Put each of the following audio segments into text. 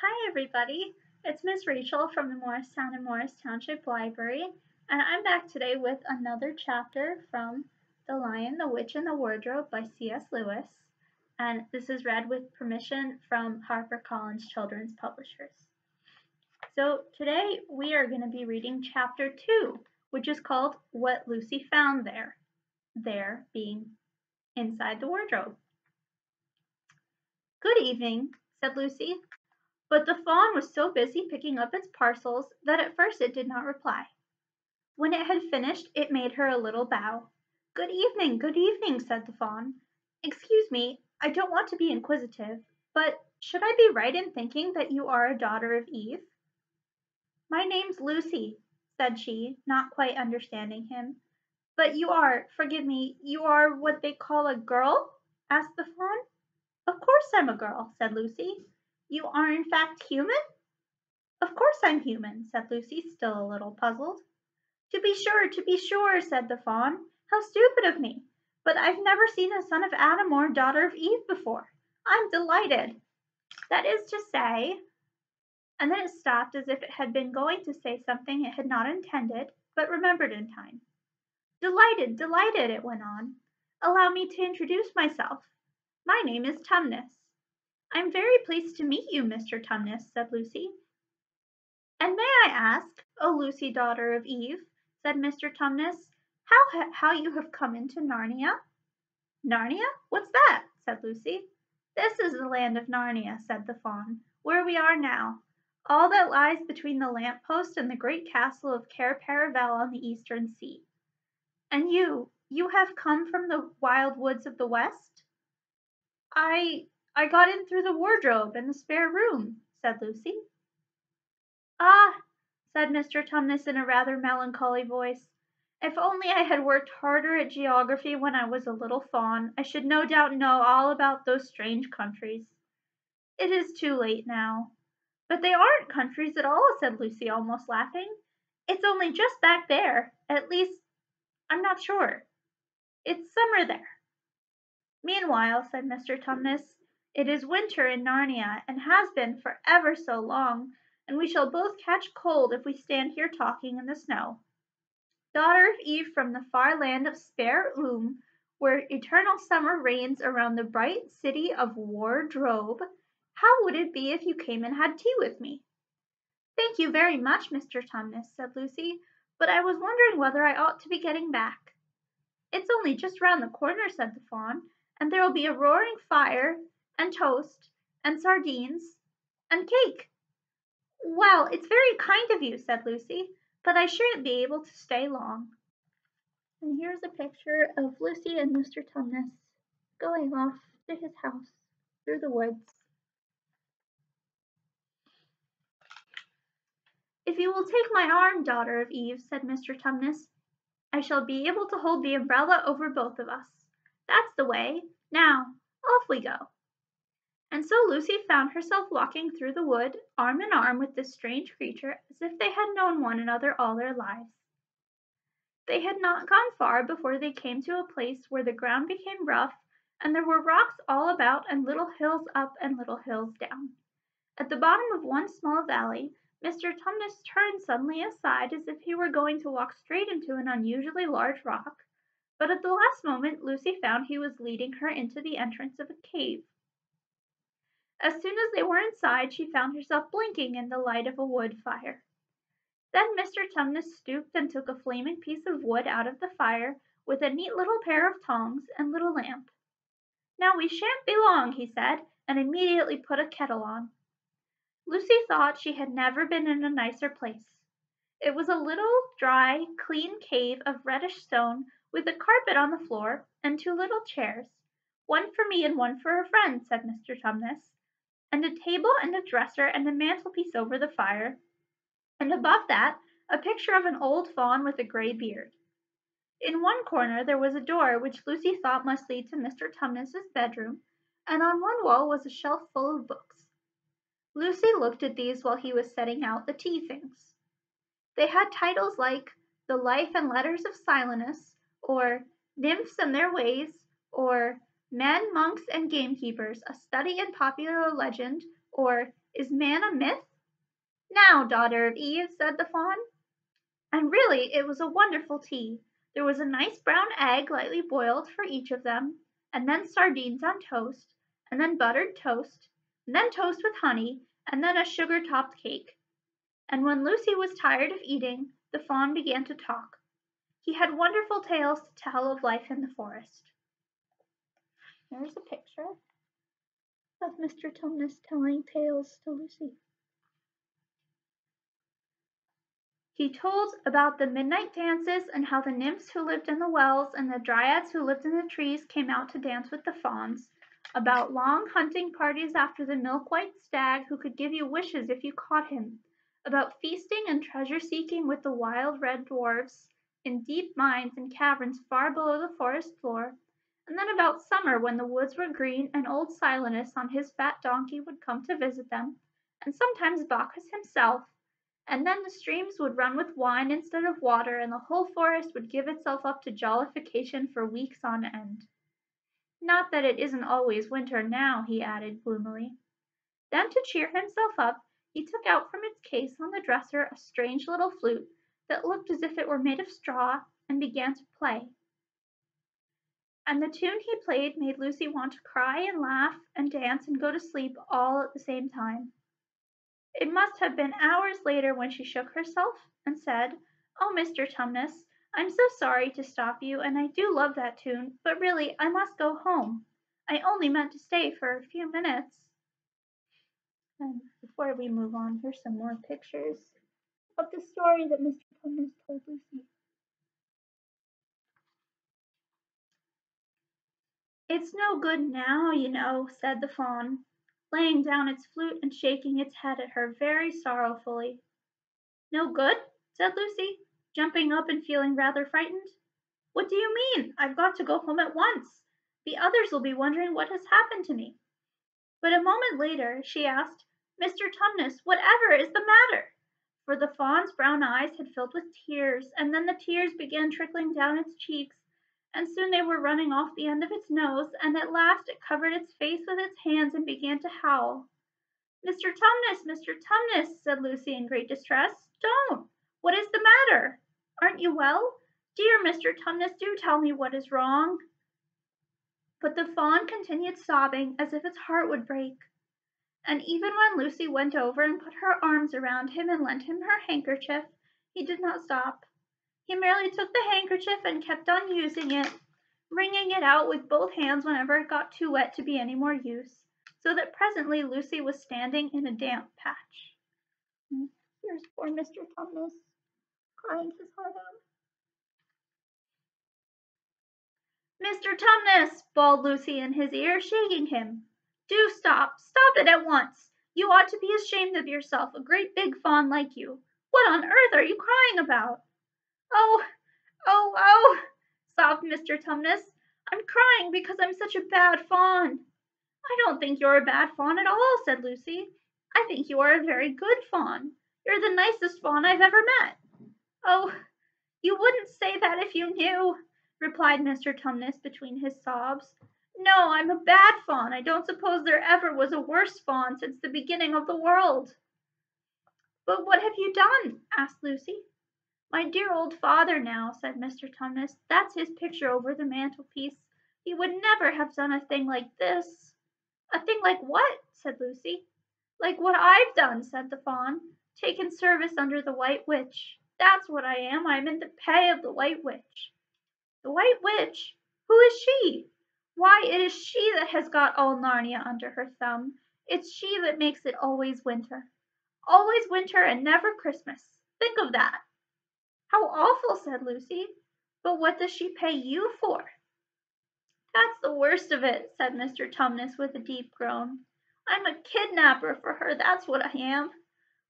Hi everybody, it's Miss Rachel from the Morristown and Morris Township Library, and I'm back today with another chapter from The Lion, the Witch, and the Wardrobe by C.S. Lewis, and this is read with permission from HarperCollins Children's Publishers. So today we are going to be reading chapter 2, which is called What Lucy Found There, there being inside the wardrobe. Good evening, said Lucy. But the fawn was so busy picking up its parcels that at first it did not reply. When it had finished, it made her a little bow. Good evening, said the fawn. Excuse me, I don't want to be inquisitive, but should I be right in thinking that you are a daughter of Eve? My name's Lucy, said she, not quite understanding him. But forgive me, you are what they call a girl? Asked the fawn. Of course I'm a girl, said Lucy. You are in fact human? Of course I'm human, said Lucy, still a little puzzled. To be sure, said the fawn. How stupid of me. But I've never seen a son of Adam or a daughter of Eve before. I'm delighted. That is to say, and then it stopped as if it had been going to say something it had not intended, but remembered in time. Delighted, it went on. Allow me to introduce myself. My name is Tumnus. I'm very pleased to meet you, Mr. Tumnus, said Lucy. And may I ask, O Lucy, daughter of Eve, said Mr. Tumnus, how you have come into Narnia? Narnia? What's that? Said Lucy. This is the land of Narnia, said the fawn, where we are now, all that lies between the lamp-post and the great castle of Cair Paravel on the eastern sea. And you have come from the wild woods of the west? I got in through the wardrobe and the spare room, said Lucy. Ah, said Mr. Tumnus in a rather melancholy voice, if only I had worked harder at geography when I was a little fawn, I should no doubt know all about those strange countries. It is too late now. But they aren't countries at all, said Lucy, almost laughing. It's only just back there. At least, I'm not sure. It's summer there. Meanwhile, said Mr. Tumnus, it is winter in Narnia, and has been for ever so long, and we shall both catch cold if we stand here talking in the snow. Daughter of Eve from the far land of Spare where eternal summer reigns around the bright city of Wardrobe, how would it be if you came and had tea with me? Thank you very much, Mr. Tumnus, said Lucy, but I was wondering whether I ought to be getting back. It's only just round the corner, said the fawn, and there'll be a roaring fire, and toast, and sardines, and cake. Well, it's very kind of you, said Lucy, but I shan't be able to stay long. And here's a picture of Lucy and Mr. Tumnus going off to his house through the woods. If you will take my arm, daughter of Eve, said Mr. Tumnus, I shall be able to hold the umbrella over both of us. That's the way. Now, off we go. And so Lucy found herself walking through the wood, arm in arm with this strange creature, as if they had known one another all their lives. They had not gone far before they came to a place where the ground became rough, and there were rocks all about and little hills up and little hills down. At the bottom of one small valley, Mr. Tumnus turned suddenly aside as if he were going to walk straight into an unusually large rock, but at the last moment Lucy found he was leading her into the entrance of a cave. As soon as they were inside, she found herself blinking in the light of a wood fire. Then Mr. Tumnus stooped and took a flaming piece of wood out of the fire with a neat little pair of tongs and little lamp. Now we shan't be long, he said, and immediately put a kettle on. Lucy thought she had never been in a nicer place. It was a little, dry, clean cave of reddish stone with a carpet on the floor and two little chairs, one for me and one for a friend, said Mr. Tumnus, and a table and a dresser and a mantelpiece over the fire, and above that a picture of an old fawn with a gray beard. In one corner there was a door which Lucy thought must lead to Mr. Tumnus's bedroom, and on one wall was a shelf full of books. Lucy looked at these while he was setting out the tea things. They had titles like The Life and Letters of Silenus, or Nymphs and Their Ways, or Men, Monks, and Gamekeepers, a Study in Popular Legend, Or, is man a myth? Now, daughter of Eve, said the fawn. And really it was a wonderful tea. There was a nice brown egg lightly boiled for each of them, and then sardines on toast, and then buttered toast, and then toast with honey, and then a sugar-topped cake. And when Lucy was tired of eating, the fawn began to talk. He had wonderful tales to tell of life in the forest. Here's a picture of Mr. Tumnus telling tales to Lucy. He told about the midnight dances and how the nymphs who lived in the wells and the dryads who lived in the trees came out to dance with the fauns, about long hunting parties after the milk-white stag who could give you wishes if you caught him, about feasting and treasure-seeking with the wild red dwarfs in deep mines and caverns far below the forest floor, and then about summer when the woods were green and old Silenus on his fat donkey would come to visit them, and sometimes Bacchus himself, and then the streams would run with wine instead of water, and the whole forest would give itself up to jollification for weeks on end. Not that it isn't always winter now, he added gloomily. Then to cheer himself up, he took out from its case on the dresser a strange little flute that looked as if it were made of straw, and began to play. And the tune he played made Lucy want to cry and laugh and dance and go to sleep all at the same time. It must have been hours later when she shook herself and said, "Oh, Mr. Tumnus, I'm so sorry to stop you, and I do love that tune, but really I must go home. I only meant to stay for a few minutes." And before we move on, here's some more pictures of the story that Mr. Tumnus told Lucy. "It's no good now, you know," said the fawn, laying down its flute and shaking its head at her very sorrowfully. "No good?" said Lucy, jumping up and feeling rather frightened. "What do you mean? I've got to go home at once. The others will be wondering what has happened to me." But a moment later she asked, "Mr. Tumnus, whatever is the matter?" For the fawn's brown eyes had filled with tears, and then the tears began trickling down its cheeks, and soon they were running off the end of its nose, and at last it covered its face with its hands and began to howl. "Mr. Tumnus, Mr. Tumnus," said Lucy in great distress, "don't! What is the matter? Aren't you well? Dear Mr. Tumnus, do tell me what is wrong." But the fawn continued sobbing as if its heart would break. And even when Lucy went over and put her arms around him and lent him her handkerchief, he did not stop. He merely took the handkerchief and kept on using it, wringing it out with both hands whenever it got too wet to be any more use, so that presently Lucy was standing in a damp patch. Here's poor Mr. Tumnus, crying his heart out. "Mr. Tumnus!" bawled Lucy in his ear, shaking him. "Do stop! Stop it at once! You ought to be ashamed of yourself, a great big fawn like you. What on earth are you crying about?" "Oh, oh, oh!" sobbed Mr. Tumnus. "I'm crying because I'm such a bad fawn." "I don't think you're a bad fawn at all," said Lucy. "I think you are a very good fawn. You're the nicest fawn I've ever met." "Oh, you wouldn't say that if you knew," replied Mr. Tumnus between his sobs. "No, I'm a bad fawn. I don't suppose there ever was a worse fawn since the beginning of the world." "But what have you done?" asked Lucy. "My dear old father now," said Mr. Tumnus. "That's his picture over the mantelpiece. He would never have done a thing like this." "A thing like what?" said Lucy. "Like what I've done," said the fawn. "Taken service under the White Witch. That's what I am. I'm in the pay of the White Witch." "The White Witch? Who is she?" "Why, it is she that has got all Narnia under her thumb. It's she that makes it always winter. Always winter and never Christmas. Think of that." "How awful!" said Lucy. "But what does she pay you for?" "That's the worst of it," said Mr. Tumnus with a deep groan. "I'm a kidnapper for her, that's what I am.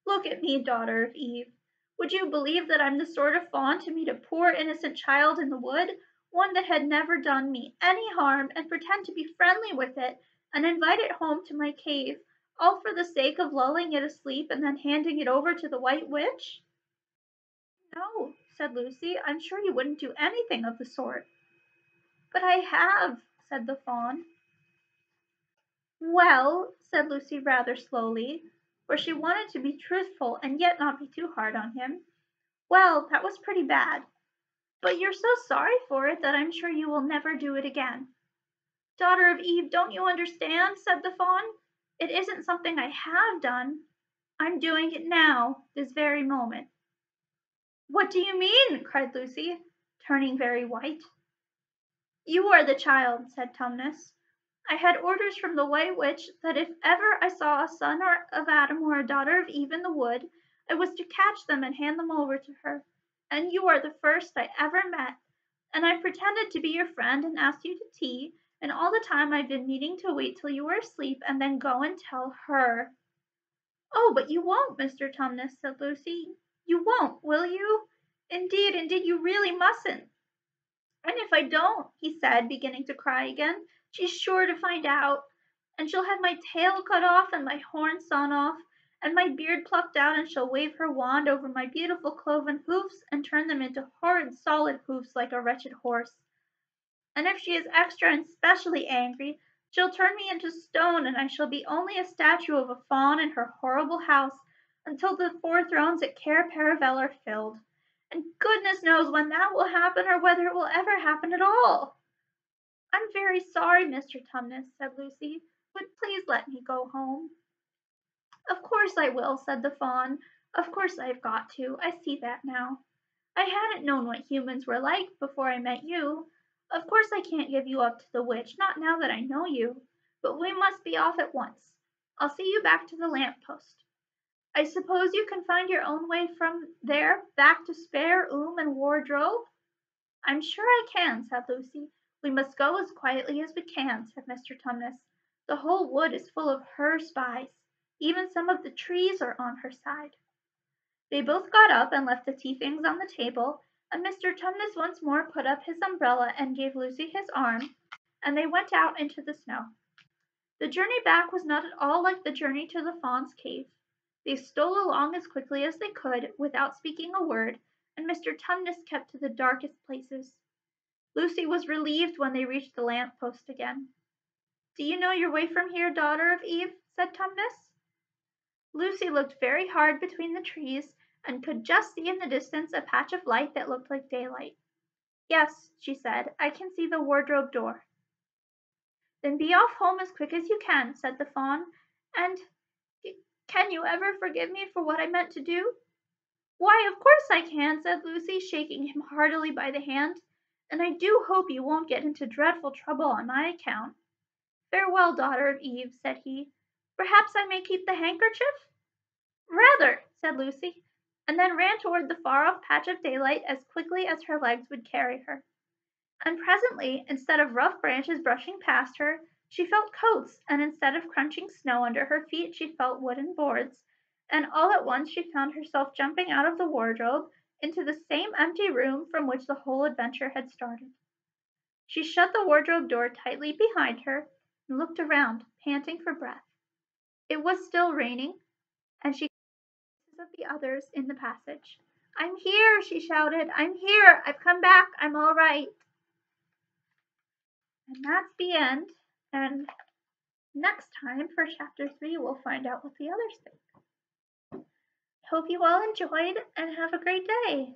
Look at me, daughter of Eve. Would you believe that I'm the sort of fawn to meet a poor innocent child in the wood, one that had never done me any harm, and pretend to be friendly with it, and invite it home to my cave, all for the sake of lulling it asleep and then handing it over to the White Witch?" "No," said Lucy, "I'm sure you wouldn't do anything of the sort." "But I have," said the fawn. Well, said Lucy rather slowly, for she wanted to be truthful and yet not be too hard on him. Well, that was pretty bad. But you're so sorry for it that I'm sure you will never do it again. Daughter of Eve, don't you understand? Said the fawn. It isn't something I have done. I'm doing it now, this very moment. What do you mean? Cried Lucy, turning very white. You are the child, said Tumnus. I had orders from the White Witch that if ever I saw a son of Adam or a daughter of Eve in the wood, I was to catch them and hand them over to her. And you are the first I ever met, and I pretended to be your friend and asked you to tea, and all the time I've been meaning to wait till you were asleep and then go and tell her. Oh, but you won't, Mr. Tumnus, said Lucy. You won't, will you? Indeed, you really mustn't. And if I don't, he said, beginning to cry again, she's sure to find out. And she'll have my tail cut off and my horns sawn off, and my beard plucked out, and she'll wave her wand over my beautiful cloven hoofs and turn them into horrid solid hoofs like a wretched horse. And if she is extra and specially angry, she'll turn me into stone, and I shall be only a statue of a fawn in her horrible house until the 4 thrones at Cair Paravel are filled. And goodness knows when that will happen or whether it will ever happen at all. I'm very sorry, Mr. Tumnus, said Lucy, but please let me go home. Of course I will, said the fawn. Of course I've got to. I see that now. I hadn't known what humans were like before I met you. Of course I can't give you up to the witch, not now that I know you. But we must be off at once. I'll see you back to the lamp post. I suppose you can find your own way from there back to Spare, and Wardrobe? I'm sure I can, said Lucy. We must go as quietly as we can, said Mr. Tumnus. The whole wood is full of her spies. Even some of the trees are on her side. They both got up and left the tea things on the table, and Mr. Tumnus once more put up his umbrella and gave Lucy his arm, and they went out into the snow. The journey back was not at all like the journey to the fawn's cave. They stole along as quickly as they could, without speaking a word, and Mr. Tumnus kept to the darkest places. Lucy was relieved when they reached the lamp post again. Do you know your way from here, daughter of Eve? Said Tumnus. Lucy looked very hard between the trees, and could just see in the distance a patch of light that looked like daylight. Yes, she said, I can see the wardrobe door. Then be off home as quick as you can, said the fawn, and can you ever forgive me for what I meant to do? Why, of course I can, said Lucy, shaking him heartily by the hand, and I do hope you won't get into dreadful trouble on my account. Farewell, daughter of Eve, said he. Perhaps I may keep the handkerchief? Rather, said Lucy, and then ran toward the far-off patch of daylight as quickly as her legs would carry her. And presently, instead of rough branches brushing past her, she felt coats, and instead of crunching snow under her feet, she felt wooden boards, and all at once she found herself jumping out of the wardrobe into the same empty room from which the whole adventure had started. She shut the wardrobe door tightly behind her and looked around, panting for breath. It was still raining, and she could hear the voices of the others in the passage. I'm here, she shouted. I'm here. I've come back. I'm all right. And that's the end. And next time for chapter 3, we'll find out what the others think. Hope you all enjoyed and have a great day.